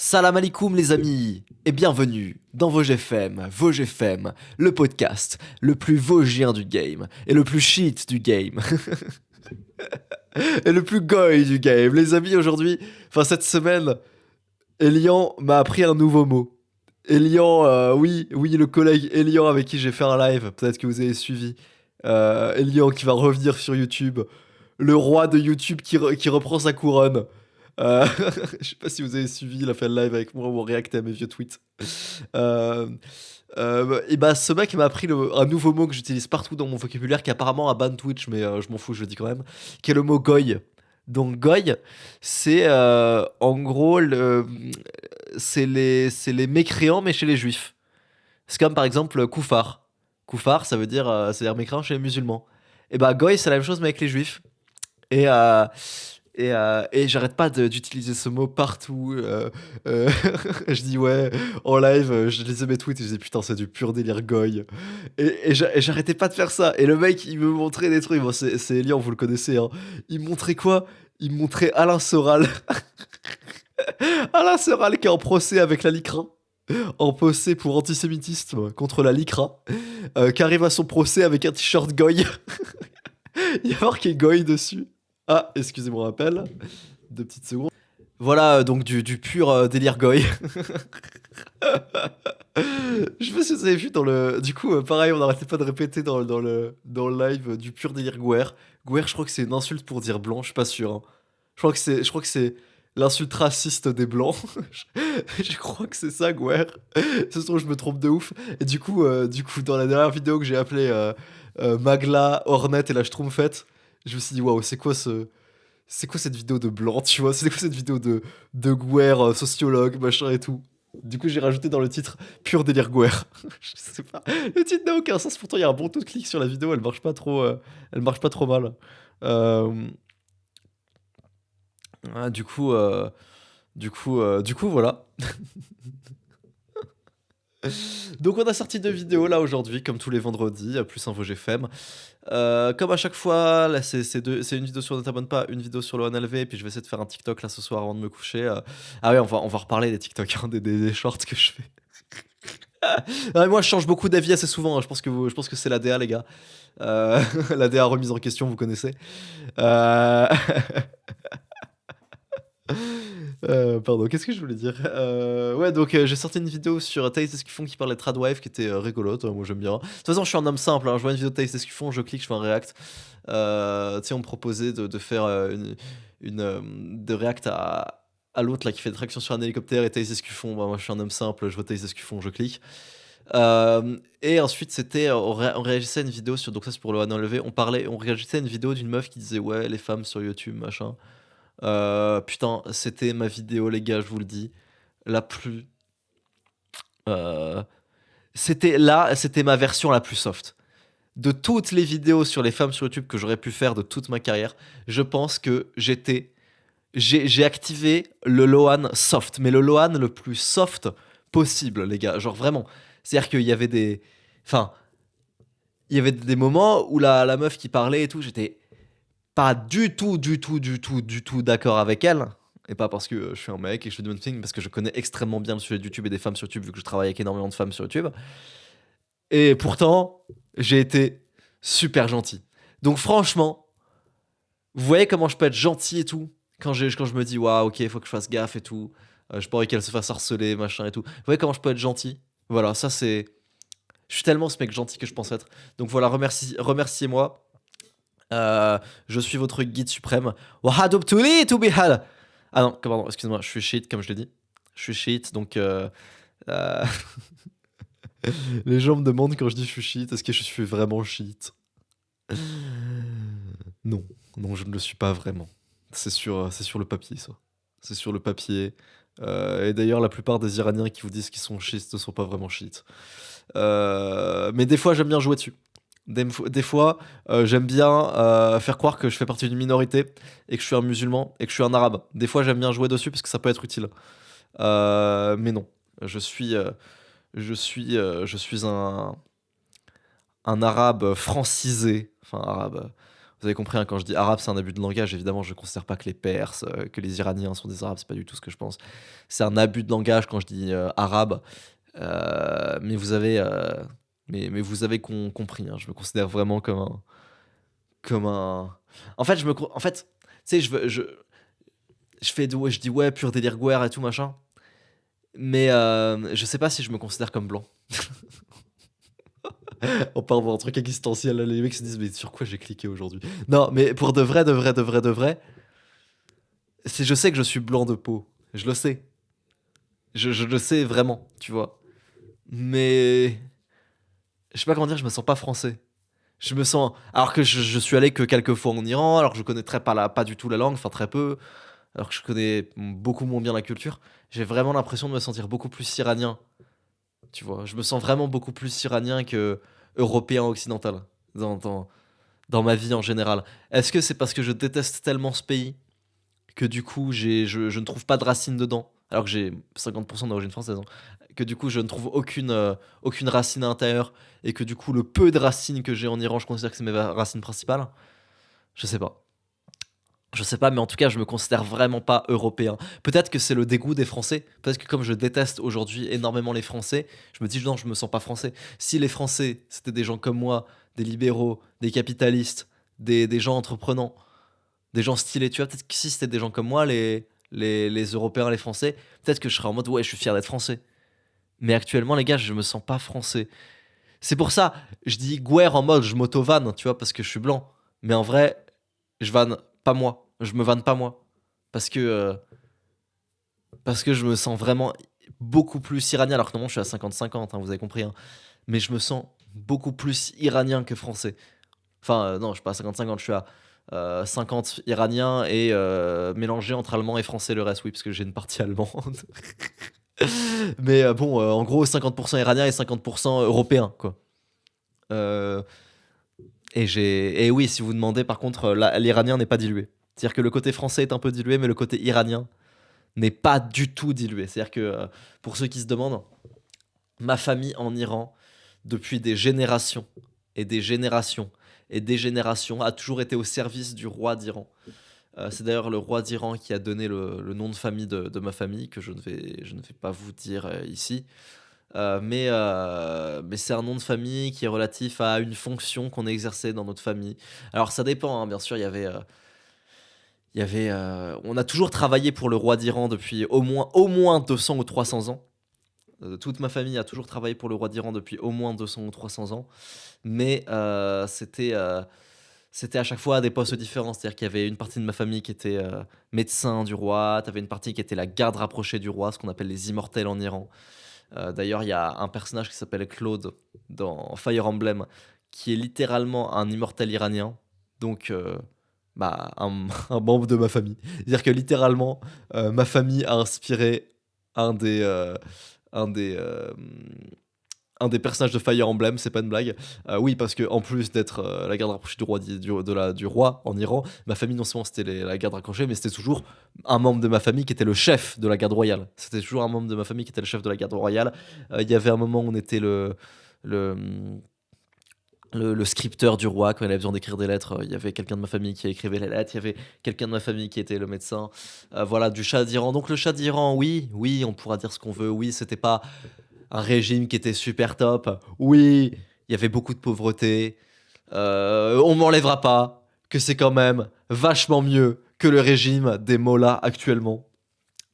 Salam alaikum les amis et bienvenue dans VosGFM, le podcast le plus vosgien du game et le plus shit du game et le plus goy du game. Les amis, aujourd'hui, cette semaine, Elian m'a appris un nouveau mot. Elian, oui, le collègue Elian avec qui j'ai fait un live, peut-être que vous avez suivi. Elian qui va revenir sur YouTube, le roi de YouTube qui reprend sa couronne. Euh, je sais pas si vous avez suivi, il a fait le live avec moi où on réactait à mes vieux tweets. Euh, et bah, ce mec m'a appris un nouveau mot que j'utilise partout dans mon vocabulaire, qui apparemment a ban Twitch, mais je m'en fous, je le dis quand même, qui est le mot goy. Donc goy, c'est en gros c'est les mécréants, mais chez les juifs. C'est comme par exemple koufar. Koufar, ça veut dire c'est-à-dire mécréant chez les musulmans. Et bah goy, c'est la même chose mais avec les juifs. Et, et j'arrête pas d'utiliser ce mot partout. Je dis ouais, en live, je lisais mes tweets et je disais putain, c'est du pur délire goy. Et j'arrêtais pas de faire ça. Et le mec, il me montrait des trucs. Bon, c'est Elian, vous le connaissez. Hein. Il me montrait quoi? Il me montrait Alain Soral. Alain Soral qui est en procès avec la LICRA. En procès pour antisémitisme contre la LICRA. Qui arrive à son procès avec un t-shirt goy. Il y a marqué goy dessus. Ah, excusez-moi, rappel. 2 petites secondes. Voilà, donc du pur délire goy. Je sais pas si vous avez vu dans le. Du coup, pareil, on n'arrêtait pas de répéter dans le live du pur délire guer. Guer, je crois que c'est une insulte pour dire blanc, je suis pas sûr. Hein. Je crois que c'est l'insulte raciste des blancs. Je crois que c'est ça, guer. Ce trouve, je me trompe de ouf. Et du coup, dans la dernière vidéo que j'ai appelée Magla, Hornet et la Schtroumpfette, je me suis dit, waouh, c'est quoi cette vidéo de blanc, tu vois? C'est quoi cette vidéo de Guer, sociologue, machin et tout? Du coup, j'ai rajouté dans le titre pur délire Guer. Je sais pas. Le titre n'a aucun sens. Pourtant, il y a un bon taux de clic sur la vidéo. Elle marche pas trop mal. Euh, du coup, voilà. Donc, on a sorti 2 vidéos là aujourd'hui, comme tous les vendredis, plus un VosGFM. Comme à chaque fois, là c'est une vidéo sur Ne t'abonne pas, une vidéo sur le 1LV, et puis je vais essayer de faire un TikTok là ce soir avant de me coucher. Ah ouais, on va reparler des TikTok, hein, des shorts que je fais. Ah, mais moi je change beaucoup d'avis assez souvent, hein. Je pense que c'est l'ADA, les gars. L'ADA remise en question, vous connaissez. Euh, pardon, qu'est-ce que je voulais dire? Ouais, donc j'ai sorti une vidéo sur Thaïs Escuffon qui parlait de Tradwife qui était rigolote, moi j'aime bien. De toute façon, je suis un homme simple, hein, je vois une vidéo de Thaïs Escuffon, je clique, je fais un react. Tu sais, on me proposait de faire de react à l'autre là qui fait des tractions sur un hélicoptère et Thaïs Escuffon. Bah, moi je suis un homme simple, je vois Thaïs Escuffon, je clique. Et ensuite, c'était, on réagissait à une vidéo sur, donc ça c'est pour le 1LV, on réagissait à une vidéo d'une meuf qui disait ouais, les femmes sur YouTube, machin. Putain, c'était ma vidéo, les gars, je vous le dis. La plus. euh, c'était ma version la plus soft. De toutes les vidéos sur les femmes sur YouTube que j'aurais pu faire de toute ma carrière, je pense que j'ai activé le Lohan soft, mais le Lohan le plus soft possible, les gars. Genre vraiment. C'est-à-dire qu'il y avait des. Enfin, il y avait des moments où la meuf qui parlait et tout, j'étais pas du tout d'accord avec elle. Et pas parce que je suis un mec et que je fais du hunting, parce que je connais extrêmement bien le sujet de YouTube et des femmes sur YouTube, vu que je travaille avec énormément de femmes sur YouTube. Et pourtant, j'ai été super gentil. Donc franchement, vous voyez comment je peux être gentil et tout quand je me dis, waouh, ok, il faut que je fasse gaffe et tout. Je pas envie qu'elle se fasse harceler, machin et tout. Vous voyez comment je peux être gentil? Voilà, ça c'est. Je suis tellement ce mec gentil que je pense être. Donc voilà, remerciez-moi. Je suis votre guide suprême. Wahadub tuli to be hal. Ah non, pardon, excuse-moi, je suis shit, comme je l'ai dit. Je suis shit, donc. Euh, Les gens me demandent quand je dis je suis shit, est-ce que je suis vraiment shit? Non, non, je ne le suis pas vraiment. C'est sur le papier, ça. C'est sur le papier. Et d'ailleurs, la plupart des Iraniens qui vous disent qu'ils sont shit ne sont pas vraiment shit. Mais des fois, j'aime bien jouer dessus. Des fois, j'aime bien faire croire que je fais partie d'une minorité et que je suis un musulman et que je suis un arabe. Des fois, j'aime bien jouer dessus parce que ça peut être utile. Mais non, je suis, euh, je suis un arabe francisé. Enfin, arabe. Vous avez compris, hein, quand je dis arabe, c'est un abus de langage. Évidemment, je ne considère pas que les Perses, que les Iraniens sont des Arabes. C'est pas du tout ce que je pense. C'est un abus de langage quand je dis arabe. Mais vous avez, mais vous avez compris. Hein, je me considère vraiment comme un. En fait, en fait, tu sais, je dis ouais, pur délire guerre et tout machin. Mais je sais pas si je me considère comme blanc. On part voir un truc existentiel, là, les mecs se disent mais sur quoi j'ai cliqué aujourd'hui? Non, mais pour de vrai, de vrai, de vrai, de vrai, je sais que je suis blanc de peau. Je le sais. Je le sais vraiment, tu vois. Mais je sais pas comment dire, je me sens pas français. Je me sens. Alors que je suis allé que quelques fois en Iran, alors que je connaîtrais pas du tout la langue, enfin très peu, alors que je connais beaucoup moins bien la culture. J'ai vraiment l'impression de me sentir beaucoup plus iranien, tu vois. Je me sens vraiment beaucoup plus iranien que européen occidental dans, dans, dans ma vie en général. Est-ce que c'est parce que je déteste tellement ce pays que du coup je ne trouve pas de racines dedans, alors que j'ai 50% d'origine française, hein, que du coup je ne trouve aucune racine à l'intérieur, et que du coup le peu de racines que j'ai en Iran, je considère que c'est mes racines principales? Je sais pas. Je sais pas, mais en tout cas, je me considère vraiment pas européen. Peut-être que c'est le dégoût des Français. Peut-être que comme je déteste aujourd'hui énormément les Français, je me dis non, je me sens pas français. Si les Français, c'était des gens comme moi, des libéraux, des capitalistes, des gens entreprenants, des gens stylés, tu vois, peut-être que si c'était des gens comme moi, les Européens, les Français, peut-être que je serais en mode ouais, je suis fier d'être français. Mais actuellement, les gars, je me sens pas français. C'est pour ça, je dis guerre en mode je m'auto-vanne, tu vois, parce que je suis blanc. Mais en vrai, je vanne pas moi. Je me vanne pas moi. Parce que, euh, parce que je me sens vraiment beaucoup plus iranien, alors que normalement je suis à 50-50, hein, vous avez compris. Hein. Mais je me sens beaucoup plus iranien que français. Enfin, non, je suis pas à 50-50, je suis à 50 iranien et mélangé entre allemand et français le reste, oui, parce que j'ai une partie allemande. Mais bon, en gros, 50% iranien et 50% européen, quoi. Euh, et oui, si vous demandez, par contre, l'iranien n'est pas dilué. C'est-à-dire que le côté français est un peu dilué, mais le côté iranien n'est pas du tout dilué. C'est-à-dire que, pour ceux qui se demandent, ma famille en Iran, depuis des générations et des générations et des générations, a toujours été au service du roi d'Iran. C'est d'ailleurs le roi d'Iran qui a donné le nom de famille de ma famille, que je ne vais pas vous dire ici. Mais c'est un nom de famille qui est relatif à une fonction qu'on exerçait dans notre famille. Alors ça dépend, hein, bien sûr, on a toujours travaillé pour le roi d'Iran depuis au moins 200 ou 300 ans. Toute ma famille a toujours travaillé pour le roi d'Iran depuis au moins 200 ou 300 ans. Mais c'était à chaque fois à des postes différents. C'est-à-dire qu'il y avait une partie de ma famille qui était médecin du roi, tu avais une partie qui était la garde rapprochée du roi, ce qu'on appelle les immortels en Iran. D'ailleurs, il y a un personnage qui s'appelle Claude dans Fire Emblem, qui est littéralement un immortel iranien. Donc, bah, un membre de ma famille. C'est-à-dire que littéralement, ma famille a inspiré un des, euh, un des, euh, un des personnages de Fire Emblem, c'est pas une blague. Oui, parce que en plus d'être la garde rapprochée du roi en Iran, ma famille non seulement c'était la garde rapprochée, mais c'était toujours un membre de ma famille qui était le chef de la garde royale. C'était toujours un membre de ma famille qui était le chef de la garde royale. Il y avait un moment où on était le, le scripteur du roi quand il avait besoin d'écrire des lettres. Il y avait quelqu'un de ma famille qui écrivait les lettres. Il y avait quelqu'un de ma famille qui était le médecin. Voilà, du Shah d'Iran. Donc le Shah d'Iran, oui, oui, on pourra dire ce qu'on veut. Oui, c'était pas un régime qui était super top. Oui, il y avait beaucoup de pauvreté. On m'enlèvera pas que c'est quand même vachement mieux que le régime des mollahs actuellement.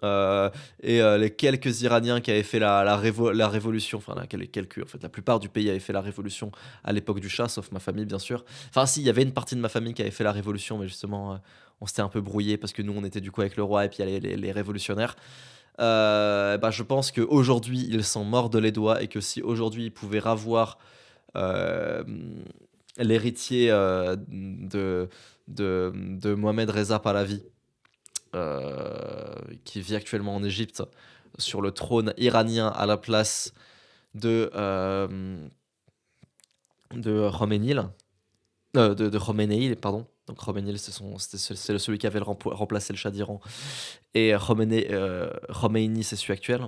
Euh, et les quelques Iraniens qui avaient fait la révolution, enfin les quelques, en fait la plupart du pays avait fait la révolution à l'époque du Shah, sauf ma famille bien sûr. Enfin si, il y avait une partie de ma famille qui avait fait la révolution, mais justement on s'était un peu brouillé parce que nous on était du coup avec le roi et puis il y a les révolutionnaires. Bah, je pense qu'aujourd'hui, ils sont morts de les doigts et que si aujourd'hui ils pouvaient ravoir euh, l'héritier de Mohamed Reza Pahlavi, qui vit actuellement en Égypte, sur le trône iranien à la place de Khomeini, de Khomeini, pardon. Donc Khomeini, c'est celui qui avait remplacé le Shah d'Iran. Et Khomeini, c'est celui actuel.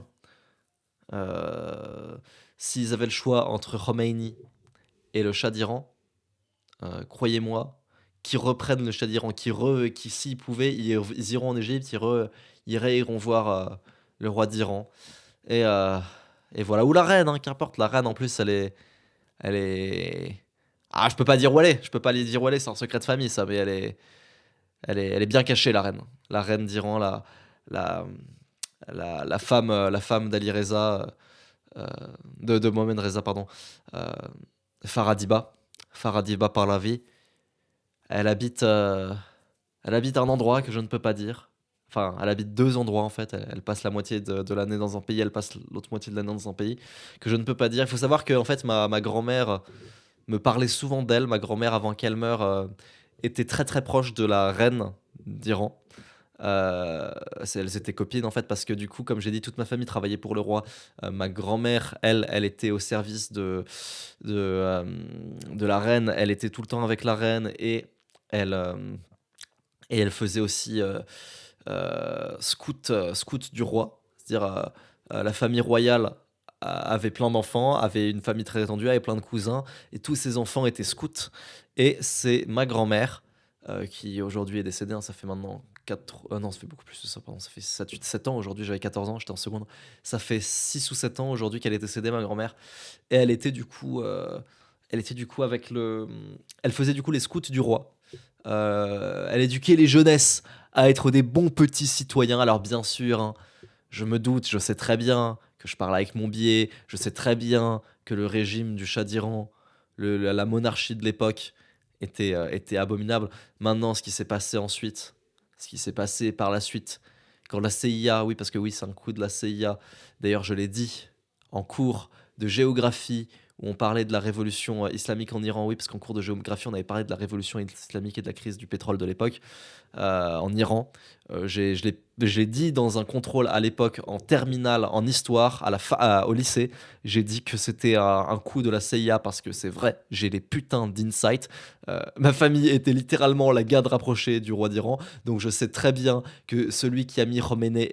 Euh, S'ils avaient le choix entre Khomeini et le Shah d'Iran, croyez-moi qui reprennent le Shah d'Iran, qui s'ils pouvaient, ils iront en Égypte, iront voir le roi d'Iran. Et, euh, et voilà, ou la reine, hein, qu'importe. La reine, en plus, elle est. Ah, je peux pas dire où elle est. Je peux pas lui dire où elle est. C'est un secret de famille, ça. Mais elle est bien cachée, la reine. La reine d'Iran, la, la femme d'Ali Reza, euh, de Mohamed Reza, pardon. euh, Faradiba. Faradiba Pahlavi. Elle habite, euh, elle habite un endroit que je ne peux pas dire. Enfin, elle habite deux endroits en fait. Elle passe la moitié de l'année dans un pays, elle passe l'autre moitié de l'année dans un pays que je ne peux pas dire. Il faut savoir que en fait, ma grand-mère me parlait souvent d'elle. Ma grand-mère, avant qu'elle meure, était très très proche de la reine d'Iran. Elles étaient copines en fait parce que du coup, comme j'ai dit, toute ma famille travaillait pour le roi. Ma grand-mère, elle était au service de, euh, de la reine. Elle était tout le temps avec la reine elle, euh, et elle faisait aussi scout du roi. C'est-à-dire, la famille royale avait plein d'enfants, avait une famille très étendue, avait plein de cousins, et tous ces enfants étaient scouts. Et c'est ma grand-mère, qui aujourd'hui est décédée, hein, ça fait maintenant 4... non, ça fait beaucoup plus de ça, pardon, ça fait 7 ans aujourd'hui, j'avais 14 ans, j'étais en seconde. Ça fait 6 ou 7 ans aujourd'hui qu'elle est décédée, ma grand-mère. Et elle était du coup avec le... Elle faisait du coup les scouts du roi. Elle éduquait les jeunesses à être des bons petits citoyens. Alors bien sûr, hein, je me doute, je sais très bien que je parle avec mon biais, je sais très bien que le régime du Shah d'Iran, la monarchie de l'époque, était abominable. Maintenant, ce qui s'est passé ensuite, ce qui s'est passé par la suite, quand la CIA, oui, parce que oui, c'est un coup de la CIA, d'ailleurs, je l'ai dit en cours de géographie, où on parlait de la révolution islamique en Iran, oui, parce qu'en cours de géographie, on avait parlé de la révolution islamique et de la crise du pétrole de l'époque en Iran. Je l'ai dit dans un contrôle à l'époque en terminale en histoire au lycée. J'ai dit que c'était un coup de la CIA parce que c'est vrai, j'ai les putains d'insights. Ma famille était littéralement la garde rapprochée du roi d'Iran, donc je sais très bien que celui qui a mis Khomeini,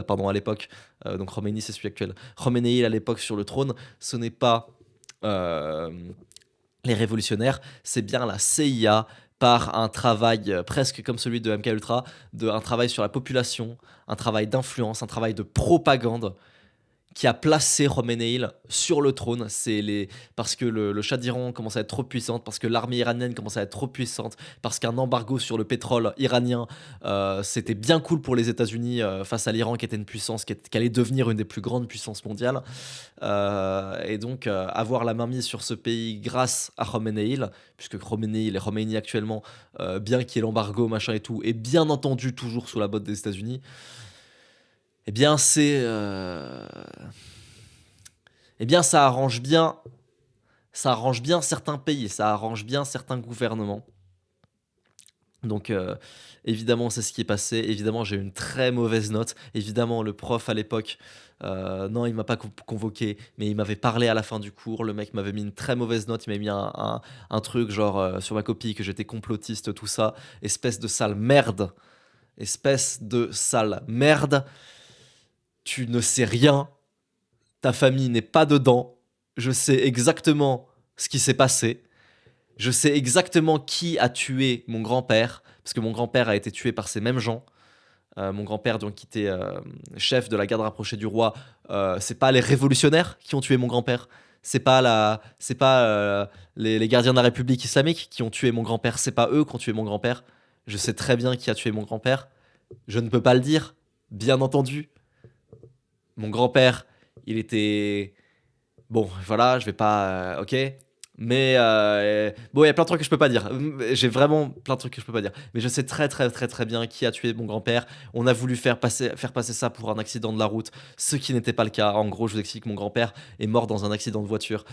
pardon, à l'époque, donc Khomeini c'est celui actuel, Khomeini à l'époque sur le trône, ce n'est pas euh, les révolutionnaires, c'est bien la CIA par un travail presque comme celui de MK Ultra, un travail sur la population, un travail d'influence, un travail de propagande qui a placé Khomeini sur le trône. Parce que le Shah d'Iran commence à être trop puissante, parce que l'armée iranienne commence à être trop puissante, parce qu'un embargo sur le pétrole iranien, c'était bien cool pour les États-Unis face à l'Iran qui était une puissance qui allait devenir une des plus grandes puissances mondiales. Et donc, avoir la main mise sur ce pays grâce à Khomeini, puisque les Khomeini actuellement, bien qu'il y ait l'embargo, machin et tout, est bien entendu toujours sous la botte des États-Unis, eh bien, eh bien, ça arrange bien certains pays, ça arrange bien certains gouvernements. Donc, évidemment, c'est ce qui est passé. Évidemment, j'ai eu une très mauvaise note. Évidemment, le prof à l'époque, non, il m'a pas convoqué, mais il m'avait parlé à la fin du cours. Le mec m'avait mis une très mauvaise note. Il m'avait mis un truc genre sur ma copie que j'étais complotiste, tout ça. Espèce de sale merde. Espèce de sale merde. Tu ne sais rien. Ta famille n'est pas dedans. Je sais exactement ce qui s'est passé. Je sais exactement qui a tué mon grand-père, parce que mon grand-père a été tué par ces mêmes gens. Mon grand-père, donc, qui était chef de la garde rapprochée du roi, c'est pas les révolutionnaires qui ont tué mon grand-père. C'est pas les gardiens de la République islamique qui ont tué mon grand-père. C'est pas eux qui ont tué mon grand-père. Je sais très bien qui a tué mon grand-père. Je ne peux pas le dire, bien entendu. Mon grand-père, il était bon, voilà, je vais pas. Ok. Mais bon, il y a plein de trucs que je peux pas dire. J'ai vraiment plein de trucs que je peux pas dire. Mais je sais très très très très bien qui a tué mon grand-père. On a voulu faire passer ça pour un accident de la route, ce qui n'était pas le cas. En gros, je vous explique, mon grand-père est mort dans un accident de voiture.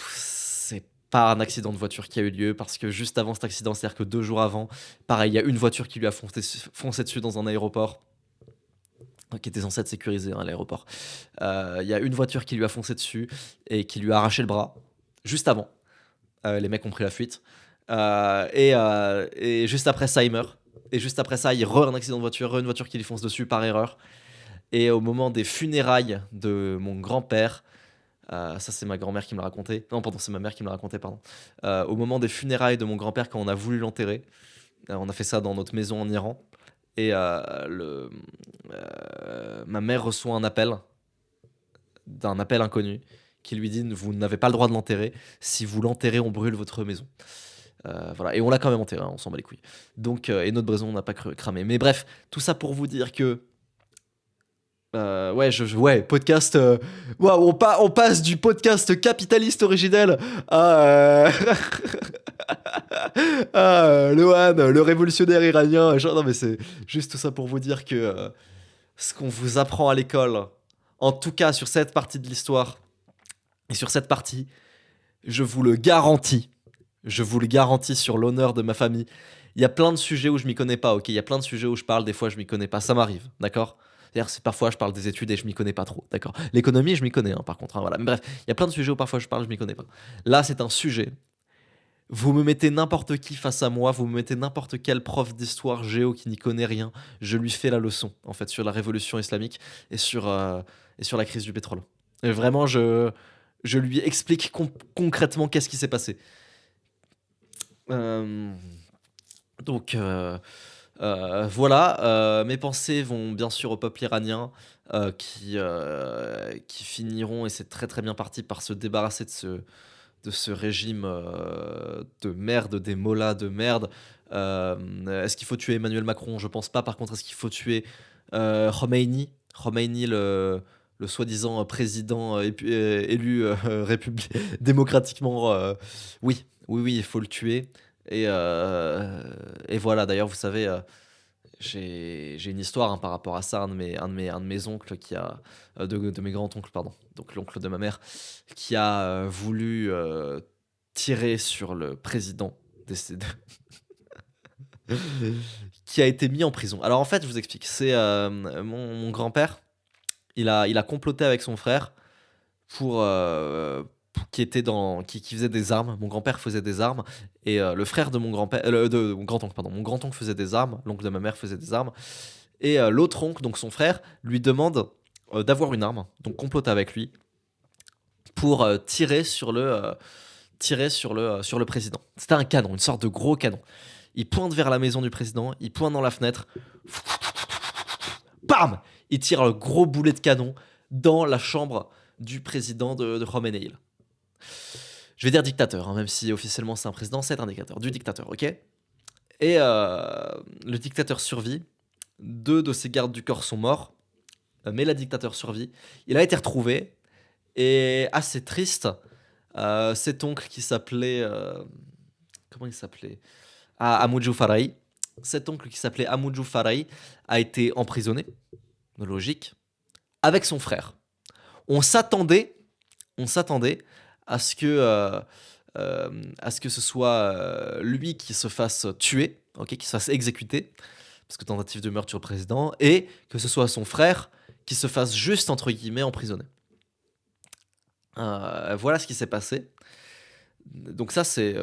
C'est pas un accident de voiture qui a eu lieu parce que juste avant cet accident, c'est-à-dire que 2 jours avant, pareil, il y a une voiture qui lui a foncé dessus dans un aéroport qui était censé être sécurisé, hein, l'aéroport. Il y a une voiture qui lui a foncé dessus et qui lui a arraché le bras juste avant. Les mecs ont pris la fuite. Et juste après ça, il meurt. Et juste après ça, il y a un accident de voiture, une voiture qui lui fonce dessus par erreur. Et au moment des funérailles de mon grand-père, Ça, c'est ma grand-mère qui me l'a raconté. Non, pardon, c'est ma mère qui me l'a raconté, pardon. Au moment des funérailles de mon grand-père, quand on a voulu l'enterrer, on a fait ça dans notre maison en Iran. Et ma mère reçoit un appel d'un appel inconnu qui lui dit vous n'avez pas le droit de l'enterrer. Si vous l'enterrez, on brûle votre maison. Voilà. Et on l'a quand même enterré, hein, on s'en bat les couilles. Donc, et notre maison n'a pas cramé. Mais bref, tout ça pour vous dire que. Ouais, ouais, podcast. Waouh, on passe du podcast capitaliste originel à. Lohan, le révolutionnaire iranien. Genre, non, mais c'est juste tout ça pour vous dire que ce qu'on vous apprend à l'école, en tout cas sur cette partie de l'histoire, et sur cette partie, je vous le garantis, je vous le garantis sur l'honneur de ma famille, il y a plein de sujets où je m'y connais pas, ok? Il y a plein de sujets où je parle, des fois je m'y connais pas, ça m'arrive, d'accord? C'est-à-dire, parfois je parle des études et je m'y connais pas trop, d'accord? L'économie, je m'y connais, hein, par contre, hein, voilà. Mais bref, il y a plein de sujets où parfois je parle, je m'y connais pas. Là, c'est un sujet. Vous me mettez n'importe qui face à moi, vous me mettez n'importe quel prof d'histoire géo qui n'y connaît rien, je lui fais la leçon, en fait, sur la révolution islamique et sur la crise du pétrole. Et vraiment, je lui explique concrètement qu'est-ce qui s'est passé. Euh, donc, voilà, mes pensées vont bien sûr au peuple iranien qui finiront, et c'est très très bien parti, par se débarrasser de ce régime de merde, des mollahs de merde. Est-ce qu'il faut tuer Emmanuel Macron? Je pense pas. Par contre, est-ce qu'il faut tuer Khomeini? Khomeini, le soi-disant président élu démocratiquement. Oui, oui, oui, il faut le tuer. Et voilà, d'ailleurs, vous savez, j'ai une histoire, hein, par rapport à ça. Un de mes oncles qui a. De mes grands-oncles, pardon. Donc l'oncle de ma mère, qui a voulu tirer sur le président décédé. Qui a été mis en prison. Alors en fait, je vous explique. C'est mon grand-père. Il a comploté avec son frère qui faisait des armes. Mon grand-père faisait des armes et le frère de mon grand-père, de mon grand-oncle, pardon, mon grand-oncle faisait des armes. L'oncle de ma mère faisait des armes et l'autre oncle, donc son frère, lui demande d'avoir une arme, donc complote avec lui pour tirer sur le président. C'était un canon, une sorte de gros canon. Il pointe vers la maison du président, il pointe dans la fenêtre, bam, il tire le gros boulet de canon dans la chambre du président de Khomeini. Je vais dire dictateur, hein, même si officiellement c'est un président, c'est un dictateur. Du dictateur, ok? Et le dictateur survit. 2 de ses gardes du corps sont morts, mais le dictateur survit. Il a été retrouvé, et assez triste, cet oncle qui s'appelait... comment il s'appelait? Amoudjou Farahi. Cet oncle qui s'appelait Amoudjou Farahi a été emprisonné, logique, avec son frère. On s'attendait à ce que ce soit lui qui se fasse tuer, ok, qui se fasse exécuter, parce que tentative de meurtre sur le président, et que ce soit son frère qui se fasse juste, entre guillemets, emprisonner. Voilà ce qui s'est passé. Donc ça, c'est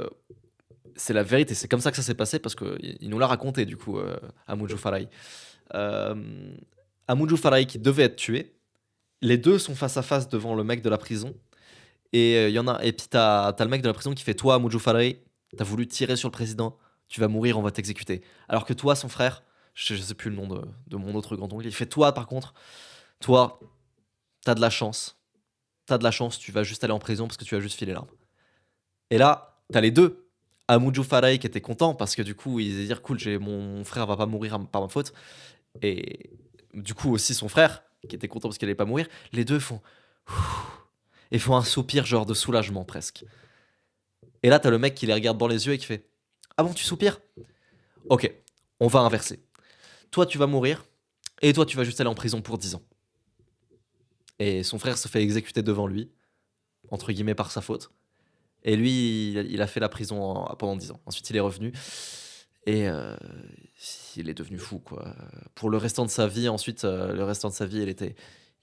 la vérité. C'est comme ça que ça s'est passé, parce qu'il nous l'a raconté, du coup, Amoudjou Farahi. Amoudjou Farahi qui devait être tué. Les deux sont face à face devant le mec de la prison. Et puis t'as le mec de la prison qui fait toi, Amoudjou Farahi, t'as voulu tirer sur le président, tu vas mourir, on va t'exécuter. Alors que toi, son frère, je sais plus le nom de mon autre grand-oncle, il fait toi, par contre, toi, t'as de la chance. T'as de la chance, tu vas juste aller en prison parce que tu as juste filé l'arme. Et là, t'as les deux. Amoudjou Farahi qui était content parce que du coup, il disait dire cool, mon frère va pas mourir par ma faute. Et du coup, aussi son frère qui était content parce qu'il allait pas mourir. Les deux font. Et font un soupir, genre de soulagement presque. Et là, t'as le mec qui les regarde dans les yeux et qui fait ah bon, tu soupires? Ok, on va inverser. Toi, tu vas mourir et toi, tu vas juste aller en prison pour 10 ans. Et son frère se fait exécuter devant lui, entre guillemets par sa faute. Et lui, il a fait la prison pendant 10 ans. Ensuite, il est revenu. Et il est devenu fou, quoi. Pour le restant de sa vie, ensuite, le restant de sa vie,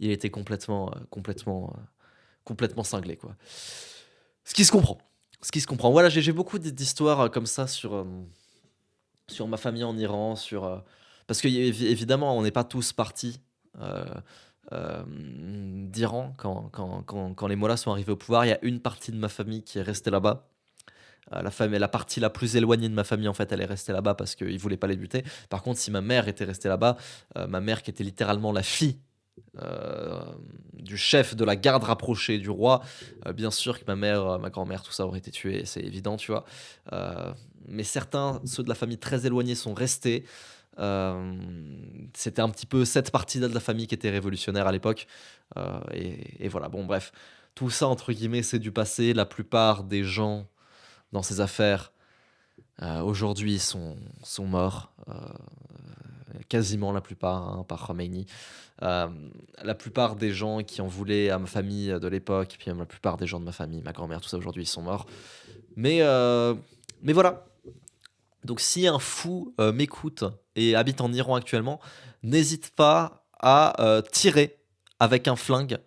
il était complètement cinglé, quoi. Ce qui se comprend. Ce qui se comprend. Voilà, j'ai beaucoup d'histoires comme ça sur ma famille en Iran, parce que évidemment, on n'est pas tous partis d'Iran quand les mollahs sont arrivés au pouvoir. Il y a une partie de ma famille qui est restée là-bas. La partie la plus éloignée de ma famille, en fait, elle est restée là-bas parce qu'ils voulaient pas les buter. Par contre, si ma mère était restée là-bas, ma mère qui était littéralement la fille euh, du chef de la garde rapprochée du roi, bien sûr que ma mère, ma grand-mère, tout ça aurait été tué, c'est évident, tu vois. Euh, mais certains, ceux de la famille très éloignée, sont restés. Euh, C'était un petit peu cette partie-là de la famille qui était révolutionnaire à l'époque. Et voilà, bon, bref. Tout ça, entre guillemets, c'est du passé. La plupart des gens dans ces affaires, aujourd'hui, sont morts. Quasiment la plupart, hein, par Khomeini. Euh, la plupart des gens qui en voulaient à ma famille de l'époque, puis même la plupart des gens de ma famille, ma grand-mère, tout ça, aujourd'hui, ils sont morts. Mais, euh, mais voilà. Donc si un fou m'écoute et habite en Iran actuellement, n'hésite pas à tirer avec un flingue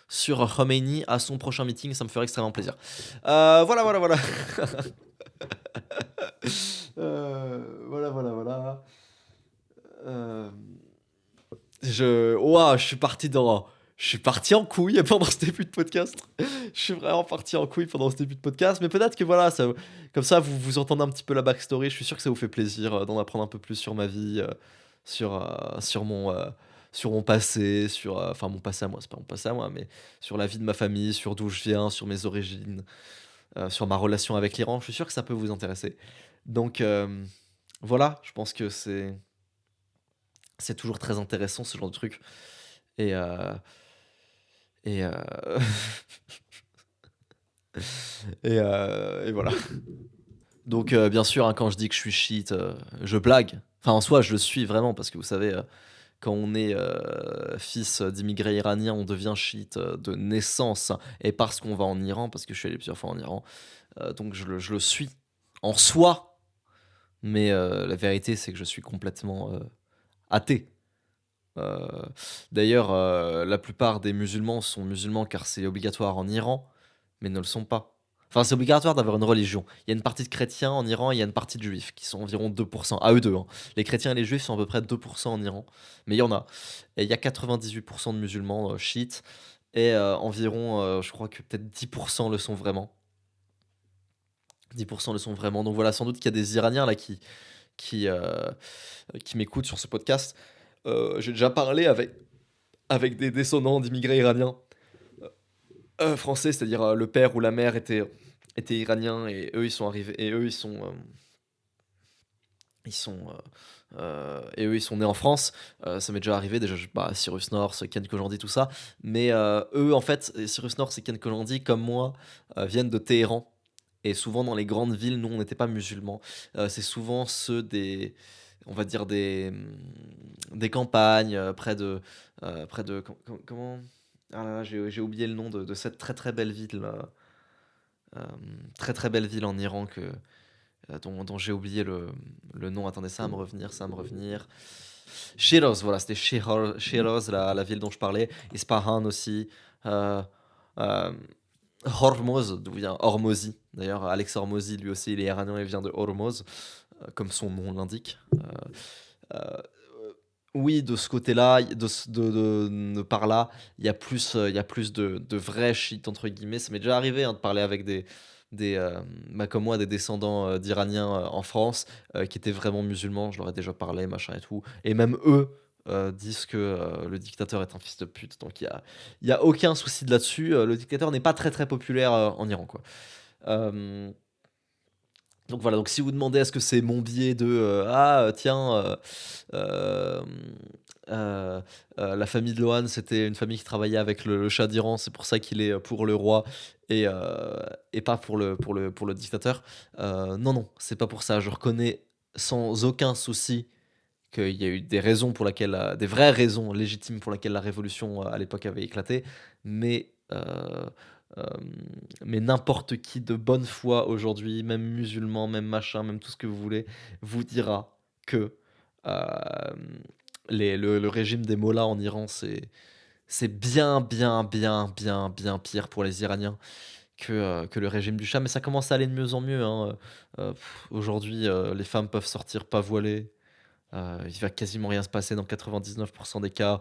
sur Khomeini à son prochain meeting, ça me ferait extrêmement plaisir. Voilà, voilà, voilà. Voilà, voilà, voilà. Euh, Ouah, je suis parti en couille pendant ce début de podcast. Je suis vraiment parti en couille pendant ce début de podcast. Mais peut-être que voilà, comme ça, vous entendez un petit peu la backstory. Je suis sûr que ça vous fait plaisir d'en apprendre un peu plus sur ma vie, sur, euh, sur mon, euh, sur mon passé, enfin mon passé à moi, c'est pas mon passé à moi, mais sur la vie de ma famille, sur d'où je viens, sur mes origines, sur ma relation avec l'Iran. Je suis sûr que ça peut vous intéresser. Donc voilà, je pense que c'est toujours très intéressant ce genre de truc. Et, euh, et, euh, et voilà. Donc, bien sûr, hein, quand je dis que je suis chiite, je blague. Enfin, en soi, je le suis vraiment, parce que vous savez, quand on est fils d'immigrés iraniens, on devient chiite de naissance, et parce qu'on va en Iran, parce que je suis allé plusieurs fois en Iran. Donc, je le suis en soi, mais la vérité, c'est que je suis complètement athée. Euh, D'ailleurs, la plupart des musulmans sont musulmans car c'est obligatoire en Iran, mais ne le sont pas. Enfin, c'est obligatoire d'avoir une religion. Il y a une partie de chrétiens en Iran, et il y a une partie de juifs, qui sont environ 2%. À eux deux, hein. Les chrétiens et les juifs sont à peu près 2% en Iran, mais il y en a. Et il y a 98% de musulmans chiites, et environ, je crois que peut-être 10% le sont vraiment. 10% le sont vraiment. Donc voilà, sans doute qu'il y a des Iraniens là qui, euh, qui m'écoutent sur ce podcast. J'ai déjà parlé avec des descendants d'immigrés iraniens français, c'est-à-dire le père ou la mère était iranien et eux ils sont arrivés et eux ils sont nés en France. Ça m'est déjà arrivé déjà, Cyrus North, Ken Kojandi, tout ça. Mais eux en fait, Cyrus North et Ken Kojandi comme moi viennent de Téhéran. Et souvent dans les grandes villes, nous on n'était pas musulmans. C'est souvent ceux on va dire des campagnes comment. Ah là là, j'ai oublié le nom de cette très très belle ville, très très belle ville en Iran dont j'ai oublié le nom. Attendez, ça va me revenir, ça va me revenir. Shiraz, voilà, c'était Shiraz, la ville dont je parlais. Ispahan aussi. Euh, euh, Hormoz, d'où vient Hormozy. D'ailleurs, Alex Hormozy, lui aussi, il est iranien, il vient de Hormoz, comme son nom l'indique. Euh, oui, de ce côté-là, par là, il y a plus de vrais chiites, entre guillemets. Ça m'est déjà arrivé hein, de parler avec comme moi, des descendants d'Iraniens en France qui étaient vraiment musulmans. Je leur ai déjà parlé, machin et tout. Et même eux disent que le dictateur est un fils de pute. Donc il y a aucun souci de là-dessus. Le dictateur n'est pas très très populaire en Iran, quoi. Euh, donc voilà, donc si vous demandez est-ce que c'est mon biais de tiens euh, euh, la famille de Lohan c'était une famille qui travaillait avec le Shah d'Iran, c'est pour ça qu'il est pour le roi et pas pour le dictateur. Non non, c'est pas pour ça. Je reconnais sans aucun souci qu'il y a eu des raisons pour lesquelles des vraies raisons légitimes pour lesquelles la révolution à l'époque avait éclaté, mais euh, mais n'importe qui de bonne foi aujourd'hui, même musulman, même machin, même tout ce que vous voulez, vous dira que euh, le régime des mollahs en Iran, c'est bien, bien, bien, bien, bien pire pour les Iraniens que le régime du Shah. Mais ça commence à aller de mieux en mieux, hein. Aujourd'hui, les femmes peuvent sortir pas voilées. Il va quasiment rien se passer dans 99% des cas.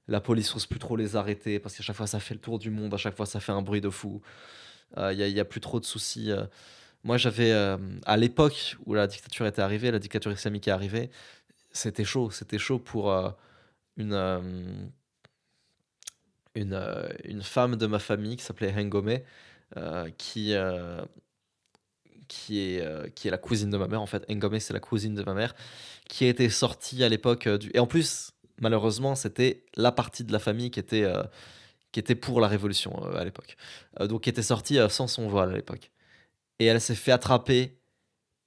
La police ose plus trop les arrêter parce qu'à chaque fois ça fait le tour du monde, à chaque fois ça fait un bruit de fou. Il y a plus trop de soucis. Moi j'avais, à l'époque où la dictature était arrivée, la dictature islamique est arrivée, c'était chaud pour, une, une femme de ma famille qui s'appelait Hengome, heu, qui, heu, qui est la cousine de ma mère en fait. Ngomé, c'est la cousine de ma mère, qui était sortie à l'époque, du et en plus, malheureusement, c'était la partie de la famille qui était pour la révolution, à l'époque. Donc qui était sortie, sans son voile à l'époque et elle s'est fait attraper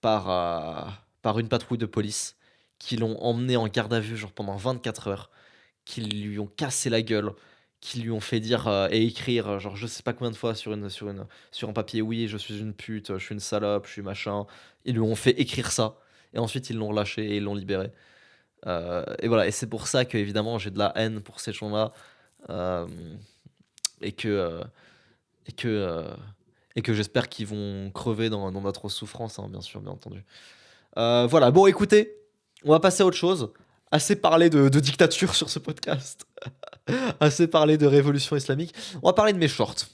par, par une patrouille de police qui l'ont emmenée en garde à vue, genre pendant 24 heures, qui lui ont cassé la gueule, qui lui ont fait dire, et écrire, genre je sais pas combien de fois sur un papier: «Oui, je suis une pute, je suis une salope, je suis machin». Ils lui ont fait écrire ça et ensuite ils l'ont relâché et ils l'ont libéré. Et voilà et c'est pour ça qu'évidemment j'ai de la haine pour ces gens-là, hem et que, et que, heu et que j'espère qu'ils vont crever dans d'atroces souffrances, hein, bien sûr, bien entendu. Voilà, bon écoutez, on va passer à autre chose. Assez parlé de dictature sur ce podcast. Assez parlé de révolution islamique. On va parler de mes shorts.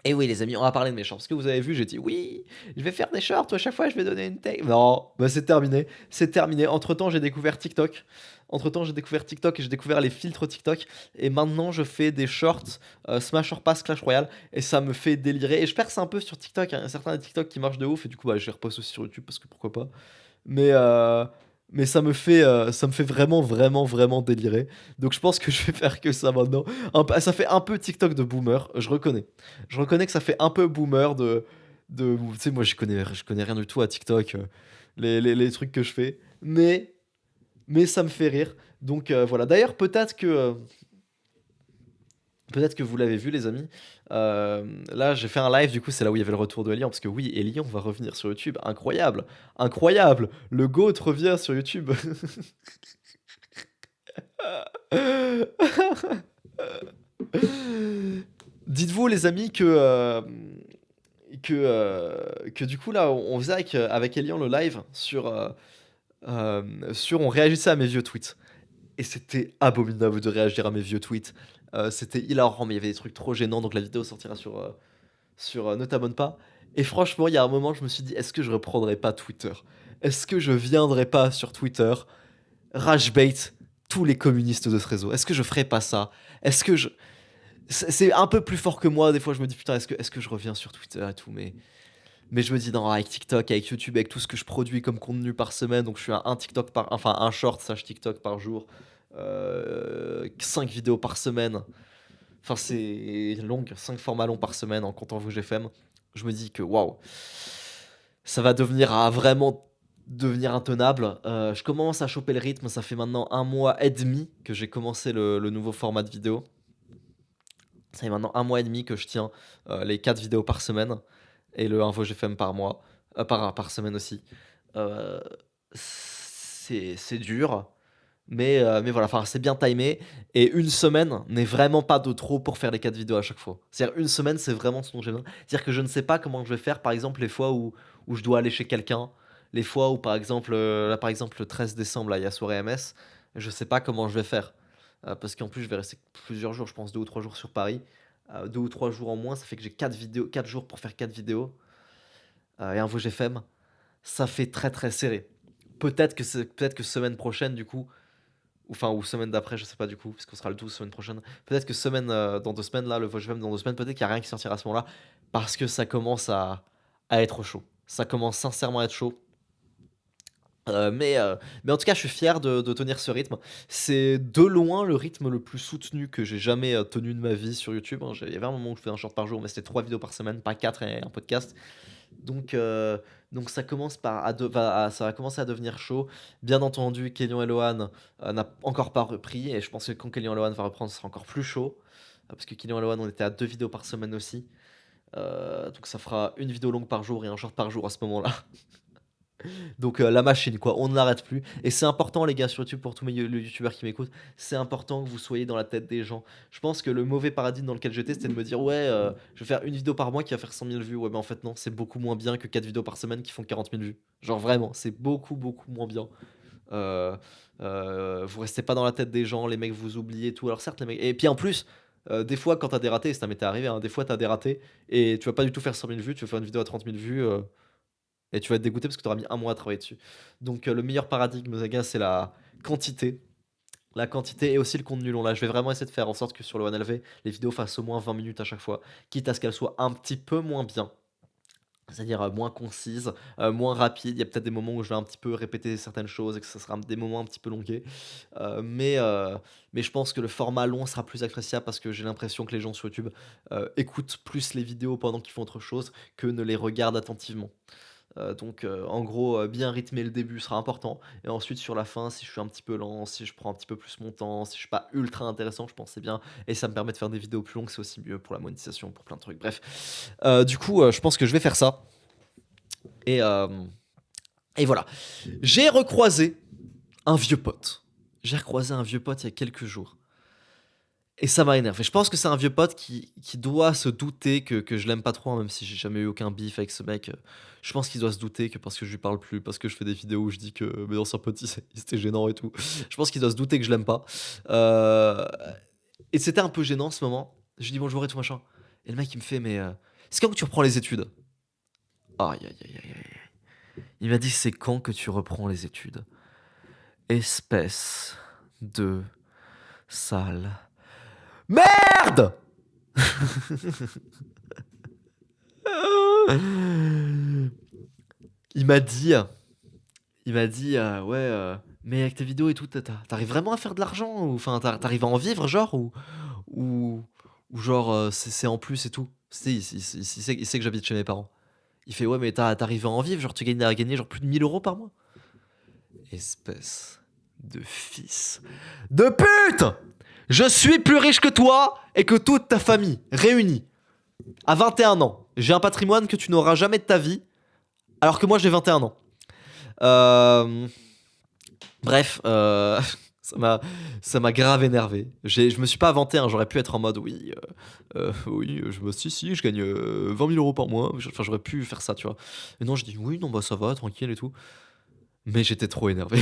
Et oui, les amis, on va parler de mes shorts. Parce que vous avez vu, j'ai dit oui, je vais faire des shorts. À chaque fois, je vais donner une take. Non, bah c'est terminé. C'est terminé. Entre temps, j'ai découvert TikTok. Entre temps, j'ai découvert TikTok et j'ai découvert les filtres TikTok. Et maintenant, je fais des shorts Smash or Pass Clash Royale. Et ça me fait délirer. Et je perce un peu sur TikTok, hein. Il y a certains TikTok qui marchent de ouf. Et du coup, bah, je les reposte aussi sur YouTube parce que pourquoi pas. Mais, heu, mais ça me fait vraiment, vraiment, vraiment délirer. Donc je pense que je vais faire que ça maintenant. Ça fait un peu TikTok de boomer, je reconnais. Je reconnais que ça fait un peu boomer tu sais, moi je connais rien du tout à TikTok, les trucs que je fais. Mais ça me fait rire. Donc voilà. D'ailleurs, peut-être que vous l'avez vu, les amis. Là, j'ai fait un live, du coup, c'est là où il y avait le retour de Elian, parce que oui, Elian va revenir sur YouTube. Incroyable, incroyable. Le GOAT revient sur YouTube. Dites-vous, les amis, que du coup, là, on faisait avec Elian le live sur on réagissait à mes vieux tweets. Et c'était abominable de réagir à mes vieux tweets. C'était hilarant, mais il y avait des trucs trop gênants, donc la vidéo sortira sur Ne t'abonne pas. Et franchement, il y a un moment, je me suis dit, est-ce que je reprendrai pas Twitter? Est-ce que je viendrai pas sur Twitter rage bait tous les communistes de ce réseau? Est-ce que je ferai pas ça? Est-ce que je... C'est un peu plus fort que moi, des fois je me dis, putain, est-ce que je reviens sur Twitter et tout, mais je me dis, non, avec TikTok, avec YouTube, avec tout ce que je produis comme contenu par semaine, donc je suis à un TikTok enfin un short, slash TikTok par jour, 5 vidéos par semaine, enfin c'est long, 5 formats longs par semaine en comptant VGFM. Je me dis que waouh, ça va devenir vraiment devenir intenable. Je commence à choper le rythme, ça fait maintenant un mois et demi que j'ai commencé le nouveau format de vidéo. Ça fait maintenant un mois et demi que je tiens les 4 vidéos par semaine et le 1 VGFM par mois, par semaine aussi. Euh, c'est dur, mais voilà, enfin, c'est bien timé. Et une semaine n'est vraiment pas de trop pour faire les 4 vidéos à chaque fois. C'est-à-dire, une semaine, c'est vraiment ce dont j'ai besoin. C'est-à-dire que je ne sais pas comment je vais faire, par exemple, les fois où je dois aller chez quelqu'un, les fois où, par exemple, là, par exemple, le 13 décembre, là, il y a soirée MS, je sais pas comment je vais faire. Parce qu'en plus, je vais rester plusieurs jours, je pense 2 ou 3 jours sur Paris. 2 ou 3 jours en moins, ça fait que j'ai 4 vidéos, 4 jours pour faire 4 vidéos. Et un GFM, ça fait très très serré. Peut-être que semaine prochaine, du coup, ou semaine d'après, je sais pas du coup, parce qu'on sera le 12 semaine prochaine. Peut-être que dans 2 semaines, là, le GFM dans 2 semaines, peut-être qu'il n'y a rien qui sortira à ce moment-là, parce que ça commence à être chaud. Ça commence sincèrement à être chaud. Mais en tout cas, je suis fier de tenir ce rythme. C'est de loin le rythme le plus soutenu que j'ai jamais tenu de ma vie sur YouTube, hein. Il y avait un moment où je faisais un short par jour, mais c'était 3 vidéos par semaine, pas 4 et un podcast. Donc, euh, donc ça commence ça va commencer à devenir chaud. Bien entendu, Kélian et Lohan n'a encore pas repris, et je pense que quand Kélian et Lohan va reprendre, ce sera encore plus chaud. Parce que Kélian et Lohan, on était à 2 vidéos par semaine aussi. Donc ça fera une vidéo longue par jour et un short par jour à ce moment-là. Donc la machine quoi, on ne l'arrête plus. Et c'est important les gars sur YouTube, pour tous les youtubeurs qui m'écoutent, c'est important que vous soyez dans la tête des gens. Je pense que le mauvais paradigme dans lequel j'étais, c'était de me dire ouais, je vais faire une vidéo par mois qui va faire 100 000 vues. Ouais mais en fait non, c'est beaucoup moins bien que 4 vidéos par semaine qui font 40 000 vues. Genre vraiment, c'est beaucoup beaucoup moins bien. Vous restez pas dans la tête des gens, les mecs vous oublient et tout. Alors certes, les mecs et puis en plus, des fois quand t'as des ratés, ça m'était arrivé, hein, des fois t'as des ratés et tu vas pas du tout faire 100 000 vues, tu vas faire une vidéo à 30 000 vues, et tu vas être dégoûté parce que tu auras mis un mois à travailler dessus. Donc le meilleur paradigme, les gars, c'est la quantité. La quantité et aussi le contenu long. Là, je vais vraiment essayer de faire en sorte que sur le 1LV, les vidéos fassent au moins 20 minutes à chaque fois, quitte à ce qu'elles soient un petit peu moins bien. C'est-à-dire moins concises, moins rapides. Il y a peut-être des moments où je vais un petit peu répéter certaines choses et que ça sera des moments un petit peu longués. Mais je pense que le format long sera plus appréciable parce que j'ai l'impression que les gens sur YouTube écoutent plus les vidéos pendant qu'ils font autre chose que ne les regardent attentivement. Donc en gros, bien rythmer le début sera important et ensuite sur la fin, si je suis un petit peu lent, si je prends un petit peu plus mon temps, si je suis pas ultra intéressant, je pense que c'est bien et ça me permet de faire des vidéos plus longues, c'est aussi mieux pour la monétisation, pour plein de trucs. Bref, du coup, je pense que je vais faire ça et hem et voilà. J'ai recroisé un vieux pote. J'ai recroisé un vieux pote il y a quelques jours et ça m'a énervé. Je pense que c'est un vieux pote qui doit se douter que je l'aime pas trop, hein, même si j'ai jamais eu aucun beef avec ce mec, je pense qu'il doit se douter que parce que je lui parle plus, parce que je fais des vidéos où je dis que mes anciens potes, ils étaient gênants et tout. Je pense qu'il doit se douter que je l'aime pas, heu et c'était un peu gênant ce moment. Je lui dis: «Bonjour» et tout machin et le mec il me fait: «Mais, c'est quand que tu reprends les études?» Aïe, aïe, aïe, aïe, aïe. Il m'a dit: «C'est quand que tu reprends les études?» Espèce de sale merde! Il m'a dit «Ouais, mais avec tes vidéos et tout, tu vraiment à faire de l'argent ou enfin, tu à en vivre genre ou ou genre, c'est en plus et tout?» Tu sais, il sait que j'habite chez mes parents. Il fait: «Ouais, mais tu à en vivre? Genre tu gagnes à gagner genre plus de 1 000 € par mois?» Espèce de fils de pute! Je suis plus riche que toi et que toute ta famille, réunie, à 21 ans. J'ai un patrimoine que tu n'auras jamais de ta vie, alors que moi j'ai 21 ans. Hem, bref, ça m'a ça m'a grave énervé. Je me suis pas vanté, hein, j'aurais pu être en mode: «Oui, oui, si, je gagne, 20 000 € par mois». Enfin, j'aurais pu faire ça, tu vois? Et non, je dis: «Oui, non, bah, ça va, tranquille et tout». Mais j'étais trop énervé.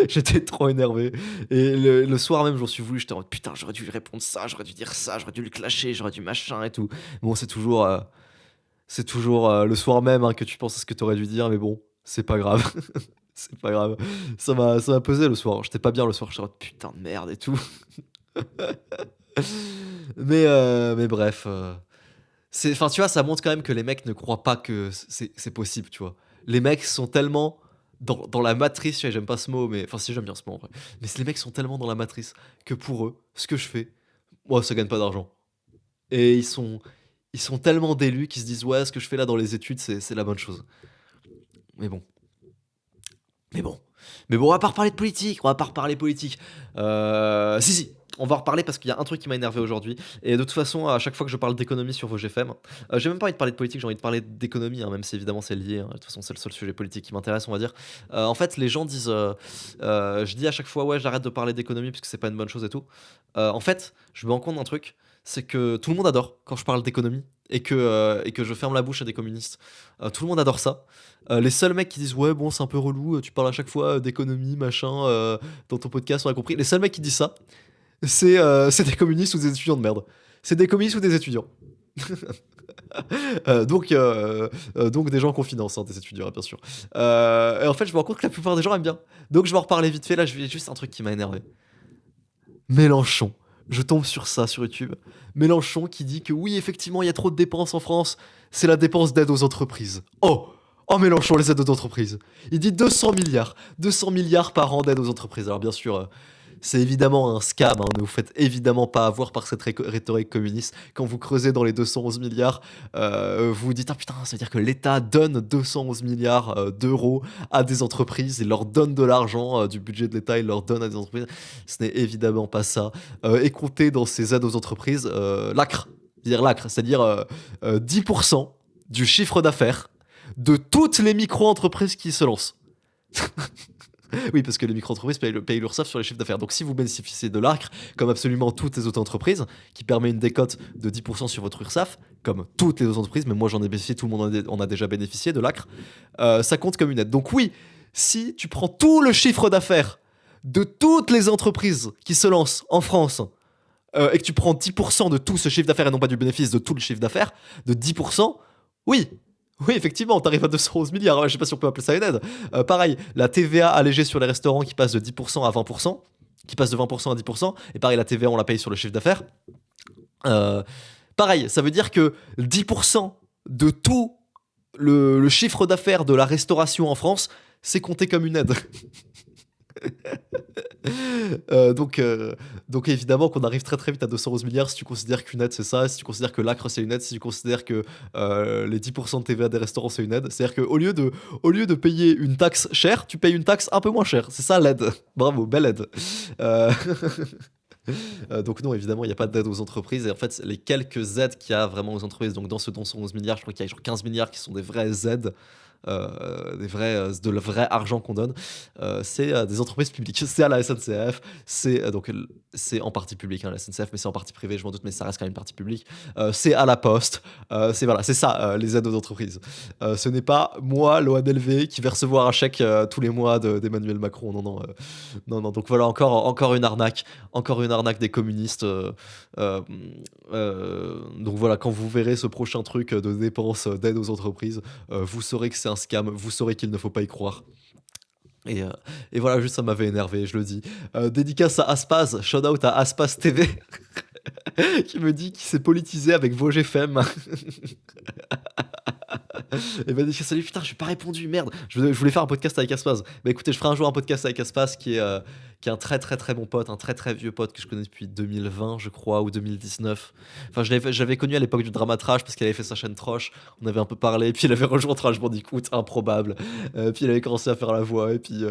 J'étais trop énervé et le soir même, j'en suis voulu, j'étais en mode: «Putain, j'aurais dû lui répondre ça, j'aurais dû dire ça, j'aurais dû le clasher, j'aurais dû machin et tout». Bon, c'est toujours, le soir même, hein, que tu penses à ce que tu aurais dû dire, mais bon, c'est pas grave. C'est pas grave. Ça m'a pesé le soir. J'étais pas bien le soir, j'étais en mode: «Putain de merde» et tout. Mais bref, enfin, tu vois, ça montre quand même que les mecs ne croient pas que c'est possible, tu vois? Les mecs sont tellement dans la matrice, tu vois, j'aime pas ce mot, mais enfin si, j'aime bien ce mot en vrai. Mais les mecs sont tellement dans la matrice que pour eux, ce que je fais, moi, ça gagne pas d'argent et ils sont tellement d'élus qu'ils se disent: «Ouais, ce que je fais là dans les études, c'est la bonne chose». Mais bon, mais bon, mais bon, on va pas reparler de politique, on va pas reparler politique. Si, on va en reparler parce qu'il y a un truc qui m'a énervé aujourd'hui et de toute façon, à chaque fois que je parle d'économie sur vos GFM, j'ai même pas envie de parler de politique, j'ai envie de parler d'économie, hein, même si évidemment c'est lié, hein. De toute façon, c'est le seul sujet politique qui m'intéresse, on va dire. En fait, les gens disent, je dis à chaque fois: «Ouais, j'arrête de parler d'économie parce que c'est pas une bonne chose et tout». En fait, je me rends compte d'un truc, c'est que tout le monde adore quand je parle d'économie et que je ferme la bouche à des communistes. Tout le monde adore ça. Les seuls mecs qui disent: «Ouais, bon, c'est un peu relou, tu parles à chaque fois, d'économie, machin, dans ton podcast, on a compris». Les seuls mecs qui disent ça, c'est des communistes ou des étudiants de merde. C'est des communistes ou des étudiants. Donc des gens qui ont finance, hein, des étudiants, hein, bien sûr. Et en fait, je me rends compte que la plupart des gens aiment bien. Donc je vais en reparler vite fait, là, je vais juste un truc qui m'a énervé. Mélenchon. Je tombe sur ça sur YouTube. Mélenchon qui dit que oui, effectivement, il y a trop de dépenses en France. C'est la dépense d'aide aux entreprises. Oh! Oh Mélenchon, les aides aux entreprises. Il dit 200 milliards. 200 milliards par an d'aide aux entreprises. Alors bien sûr, c'est évidemment un scam, hein, ne vous faites évidemment pas avoir par cette rhétorique communiste. Quand vous creusez dans les 211 milliards, vous vous dites: «Ah putain, ça veut dire que l'État donne 211 milliards d'euros à des entreprises, il leur donne de l'argent du budget de l'État, il leur donne à des entreprises». Ce n'est évidemment pas ça. Et compter dans ces aides aux entreprises, l'acre, c'est-à-dire 10% du chiffre d'affaires de toutes les micro-entreprises qui se lancent. Oui, parce que les micro-entreprises payent l'URSSAF sur les chiffres d'affaires. Donc si vous bénéficiez de l'ACRE, comme absolument toutes les autres entreprises, qui permet une décote de 10% sur votre URSSAF, comme toutes les autres entreprises, mais moi j'en ai bénéficié, tout le monde en a déjà bénéficié de l'ACRE, ça compte comme une aide. Donc oui, si tu prends tout le chiffre d'affaires de toutes les entreprises qui se lancent en France et que tu prends 10% de tout ce chiffre d'affaires et non pas du bénéfice de tout le chiffre d'affaires, de 10%, oui. Oui, effectivement, t'arrives à 211 milliards. Ouais, je sais pas si on peut appeler ça une aide. Pareil, la TVA allégée sur les restaurants qui passe de 10% à 20%, qui passe de 20% à 10%, et pareil, la TVA, on la paye sur le chiffre d'affaires. Euh, Pareil, ça veut dire que 10% de tout le chiffre d'affaires de la restauration en France, c'est compté comme une aide. Euh, donc, euh, donc évidemment qu'on arrive très très vite à 211 milliards si tu considères qu'une aide c'est ça, si tu considères que l'acre c'est une aide, si tu considères que les 10% de TVA des restaurants c'est une aide. C'est-à-dire au lieu de payer une taxe chère, tu payes une taxe un peu moins chère. C'est ça l'aide. Bravo, belle aide. Euh, donc non, évidemment, il n'y a pas d'aide aux entreprises. Et en fait, les quelques aides qu'il y a vraiment aux entreprises, donc dans ce dont sont 11 milliards, je crois qu'il y a genre 15 milliards qui sont des vraies aides, de le vrai argent qu'on donne. C'est des entreprises publiques. C'est à la SNCF, c'est en partie public, hein, la SNCF, mais c'est en partie privé, je m'en doute, mais ça reste quand même une partie publique. C'est à la Poste, c'est voilà, c'est ça, les aides aux entreprises. Ce n'est pas moi, l'ONLV, qui vais recevoir un chèque tous les mois d'Emmanuel Macron. Non, non, non, non. Donc voilà, encore une arnaque. Encore une arnaque des communistes. Euh, donc voilà, quand vous verrez ce prochain truc de dépenses d'aide aux entreprises, vous saurez que c'est un scam, vous saurez qu'il ne faut pas y croire. Et, euh, et voilà, juste ça m'avait énervé, je le dis. Dédicace à Aspaz, shout out à Aspaz TV, qui me dit qu'il s'est politisé avec VosGFM. Et bah, salut, putain, je n'ai pas répondu, merde. Je voulais faire un podcast avec Aspaz. Bah écoutez, je ferai un jour un podcast avec Aspaz qui est un très très très bon pote, un très très vieux pote que je connais depuis 2020, je crois, ou 2019. Enfin, j'avais connu à l'époque du Dramatrash parce qu'il avait fait sa chaîne Troche. On avait un peu parlé, puis il avait rejoint Trash Bandicoot, improbable. Puis il avait commencé à faire la voix, et puis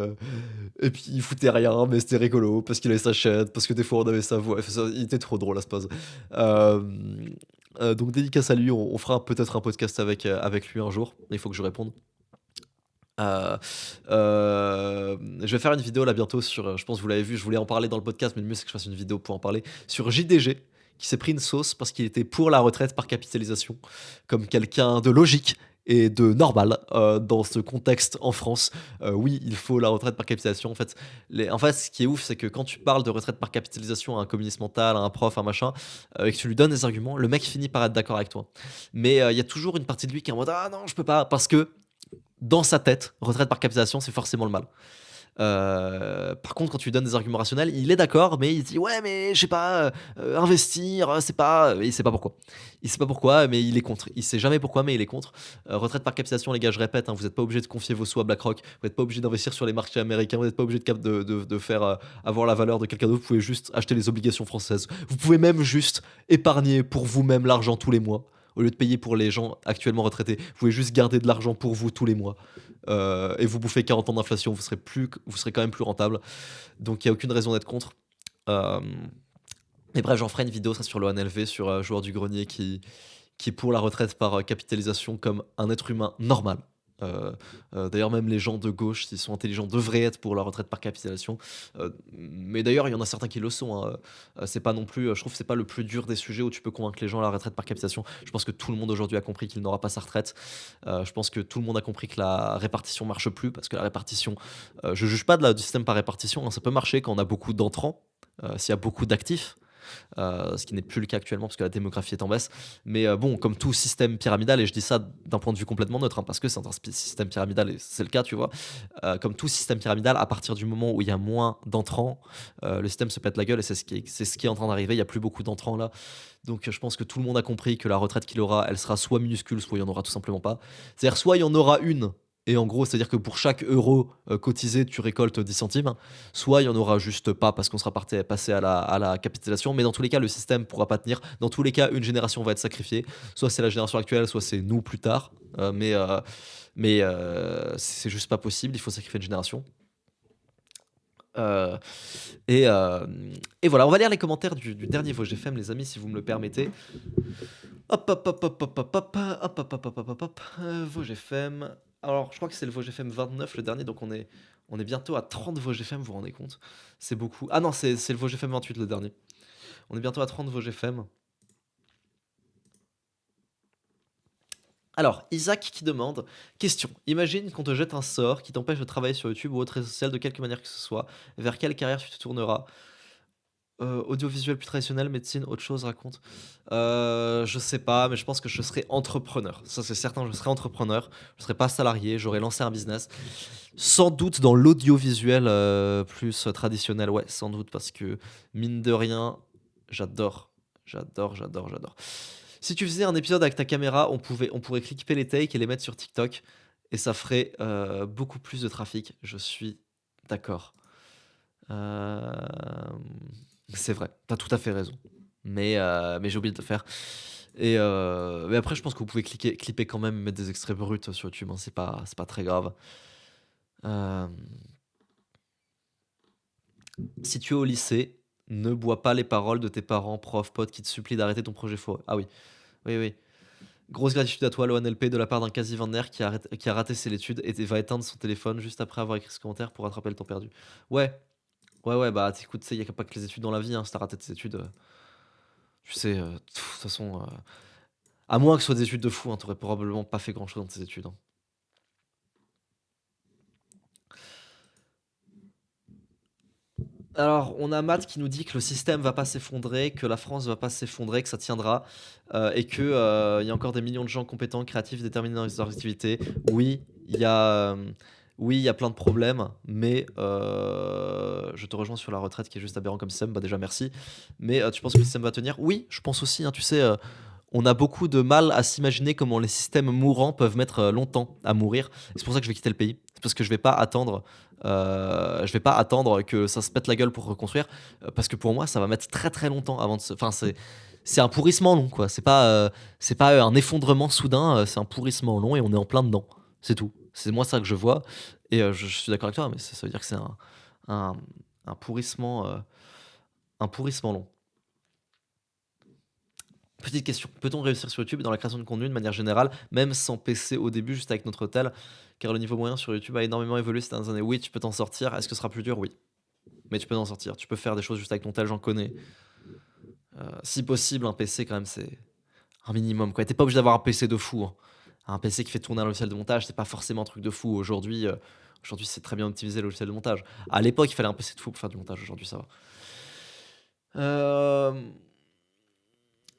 il foutait rien, mais c'était rigolo parce qu'il avait sa chaîne, parce que des fois on avait sa voix. Enfin, il était trop drôle, Aspaz. Euh, donc dédicace à lui, on fera peut-être un podcast avec lui un jour. Il faut que je réponde. Euh, je vais faire une vidéo là bientôt sur, je pense que vous l'avez vu, je voulais en parler dans le podcast, mais le mieux c'est que je fasse une vidéo pour en parler, sur JDG, qui s'est pris une sauce parce qu'il était pour la retraite par capitalisation, comme quelqu'un de logique et de normal dans ce contexte en France. Oui, il faut la retraite par capitalisation. En fait, ce qui est ouf, c'est que quand tu parles de retraite par capitalisation à un communiste mental, à un prof, un machin, et que tu lui donnes des arguments, le mec finit par être d'accord avec toi. Mais il y a toujours une partie de lui qui est en mode ah non, je peux pas, parce que dans sa tête, retraite par capitalisation, c'est forcément le mal. Par contre, quand tu lui donnes des arguments rationnels, il est d'accord, mais il dit ouais, mais je sais pas, investir, c'est pas, il sait pas pourquoi. Il sait pas pourquoi, mais il est contre. Il sait jamais pourquoi, mais il est contre. Retraite par capitalisation, les gars, je répète, hein, vous n'êtes pas obligé de confier vos sous à BlackRock, vous n'êtes pas obligé d'investir sur les marchés américains, vous n'êtes pas obligé de faire avoir la valeur de quelqu'un d'autre. Vous pouvez juste acheter les obligations françaises. Vous pouvez même juste épargner pour vous-même l'argent tous les mois. Au lieu de payer pour les gens actuellement retraités, vous pouvez juste garder de l'argent pour vous tous les mois. Et vous bouffez 40 ans d'inflation, vous serez quand même plus rentable. Donc il n'y a aucune raison d'être contre. Euh, et bref, j'en ferai une vidéo ça sur l'ONLV, sur Joueur du Grenier qui est pour la retraite par capitalisation comme un être humain normal. D'ailleurs, même les gens de gauche, s'ils sont intelligents, devraient être pour la retraite par capitalisation. Mais d'ailleurs, il y en a certains qui le sont, hein. C'est pas non plus, je trouve que c'est pas le plus dur des sujets où tu peux convaincre les gens à la retraite par capitalisation. Je pense que tout le monde aujourd'hui a compris qu'il n'aura pas sa retraite. Je pense que tout le monde a compris que la répartition marche plus parce que la répartition, je juge pas du système par répartition, hein. Ça peut marcher quand on a beaucoup d'entrants, s'il y a beaucoup d'actifs. Ce qui n'est plus le cas actuellement parce que la démographie est en baisse. Mais bon, comme tout système pyramidal, et je dis ça d'un point de vue complètement neutre, hein, parce que c'est un système pyramidal et c'est le cas, tu vois, comme tout système pyramidal, à partir du moment où il y a moins d'entrants, le système se pète la gueule et c'est ce qui est en train d'arriver. Il n'y a plus beaucoup d'entrants là. Donc je pense que tout le monde a compris que la retraite qu'il aura, elle sera soit minuscule, soit il n'y en aura tout simplement pas. C'est-à-dire soit il y en aura une, et en gros, c'est-à-dire que pour chaque euro cotisé, tu récoltes 10 centimes. Soit il n'y en aura juste pas parce qu'on sera passé à la capitalisation. Mais dans tous les cas, le système pourra pas tenir. Dans tous les cas, une génération va être sacrifiée. Soit c'est la génération actuelle, soit c'est nous plus tard. Mais c'est juste pas possible. Il faut sacrifier une génération. Euh, et, euh, et voilà, on va lire les commentaires du dernier VosGFM, les amis, si vous me le permettez. Hop, hop, hop, hop, hop, hop, hop, hop, hop, hop, hop, hop, hop, hop. VosGFM. Alors, je crois que c'est le VosGFM 29, le dernier, donc on est bientôt à 30 VosGFM, vous vous rendez compte? C'est beaucoup. Ah non, c'est le VosGFM 28, le dernier. On est bientôt à 30 VosGFM. Alors, Isaac qui demande, question, imagine qu'on te jette un sort qui t'empêche de travailler sur YouTube ou autre réseau social de quelque manière que ce soit. Vers quelle carrière tu te tourneras? Audiovisuel plus traditionnel, médecine, autre chose, raconte. Je sais pas, mais je pense que je serai entrepreneur. Ça, c'est certain, je serai entrepreneur. Je serai pas salarié, j'aurai lancé un business. Sans doute dans l'audiovisuel plus traditionnel, ouais, sans doute, parce que mine de rien, j'adore. J'adore, j'adore, j'adore. Si tu faisais un épisode avec ta caméra, on pourrait clipper les takes et les mettre sur TikTok, et ça ferait beaucoup plus de trafic. Je suis d'accord. Euh, c'est vrai, t'as tout à fait raison. Mais j'ai oublié de le faire. Mais après, je pense que vous pouvez clipper quand même, mettre des extraits bruts sur YouTube, hein, c'est pas très grave. Euh, Si tu es au lycée, ne bois pas les paroles de tes parents, profs, potes qui te supplient d'arrêter ton projet faux. Ah oui, oui, oui. Grosse gratitude à toi, l'ONLP, de la part d'un quasi vendaire qui a raté ses études et va éteindre son téléphone juste après avoir écrit ce commentaire pour rattraper le temps perdu. Ouais, ouais, ouais, bah écoute, tu sais, il n'y a pas que les études dans la vie, hein. Si t'as raté tes études, tu sais, de toute façon, à moins que ce soit des études de fou, hein, t'aurais probablement pas fait grand-chose dans tes études, hein. Alors, on a Matt qui nous dit que le système va pas s'effondrer, que la France va pas s'effondrer, que ça tiendra, et que il y a encore des millions de gens compétents, créatifs, déterminés dans leurs activités. Oui, il y a, oui, il y a plein de problèmes, mais je te rejoins sur la retraite qui est juste aberrant comme système. Bah déjà merci, mais tu penses que le système va tenir? Oui, je pense aussi, hein, tu sais, on a beaucoup de mal à s'imaginer comment les systèmes mourants peuvent mettre longtemps à mourir. C'est pour ça que je vais quitter le pays. C'est parce que je vais pas attendre que ça se pète la gueule pour reconstruire, parce que pour moi, ça va mettre très très longtemps avant de se. Enfin, c'est un pourrissement long, quoi. C'est pas un effondrement soudain, c'est un pourrissement long et on est en plein dedans. C'est tout. C'est moi ça que je vois. Et je suis d'accord avec toi, mais ça veut dire que c'est un, un pourrissement, un pourrissement long. Petite question, peut-on réussir sur YouTube dans la création de contenu de manière générale, même sans PC au début, juste avec notre tel? Car le niveau moyen sur YouTube a énormément évolué ces dernières années. Oui, tu peux t'en sortir. Est-ce que ce sera plus dur? Oui. Mais tu peux t'en sortir. Tu peux faire des choses juste avec ton tel, j'en connais. Si possible, un PC, quand même, c'est un minimum, quoi. T'es pas obligé d'avoir un PC de fou, hein. Un PC qui fait tourner un logiciel de montage, c'est pas forcément un truc de fou. Aujourd'hui, c'est très bien optimisé le logiciel de montage. À l'époque, il fallait un PC de fou pour faire du montage. Aujourd'hui, ça va. Euh,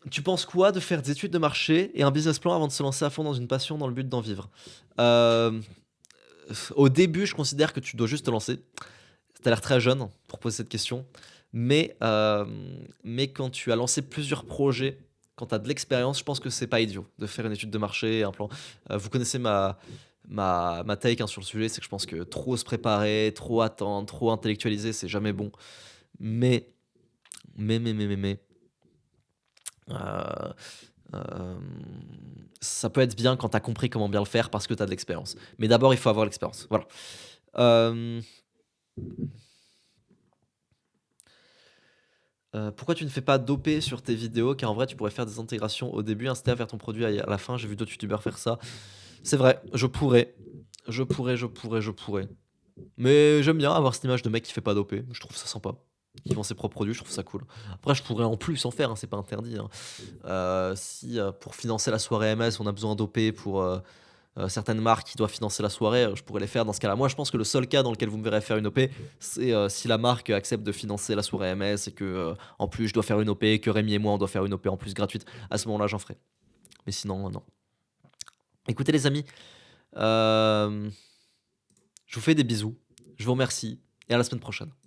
Tu penses quoi de faire des études de marché et un business plan avant de se lancer à fond dans une passion dans le but d'en vivre? Euh, Au début, je considère que tu dois juste te lancer. Tu as l'air très jeune pour poser cette question. Mais quand tu as lancé plusieurs projets, quand tu as de l'expérience, je pense que c'est pas idiot de faire une étude de marché, un plan. Vous connaissez ma take, hein, sur le sujet, c'est que je pense que trop se préparer, trop attendre, trop intellectualiser, c'est jamais bon. Mais, mais, euh, euh, ça peut être bien quand tu as compris comment bien le faire parce que tu as de l'expérience. Mais d'abord, il faut avoir l'expérience. Voilà. Euh, Pourquoi tu ne fais pas d'OP sur tes vidéos? Car en vrai, tu pourrais faire des intégrations au début, inciter à faire ton produit à la fin. J'ai vu d'autres youtubeurs faire ça. C'est vrai, je pourrais. Je pourrais. Mais j'aime bien avoir cette image de mec qui fait pas d'OP. Je trouve ça sympa. Qui vend ses propres produits, je trouve ça cool. Après, je pourrais en plus en faire, hein, c'est pas interdit, hein. Si pour financer la soirée MS, on a besoin d'OP pour certaines marques qui doivent financer la soirée, je pourrais les faire dans ce cas-là. Moi, je pense que le seul cas dans lequel vous me verrez faire une OP, c'est si la marque accepte de financer la soirée MS et que en plus je dois faire une OP, que Rémi et moi on doit faire une OP en plus gratuite. À ce moment-là, j'en ferai. Mais sinon, non. Écoutez les amis, euh, je vous fais des bisous, je vous remercie et à la semaine prochaine.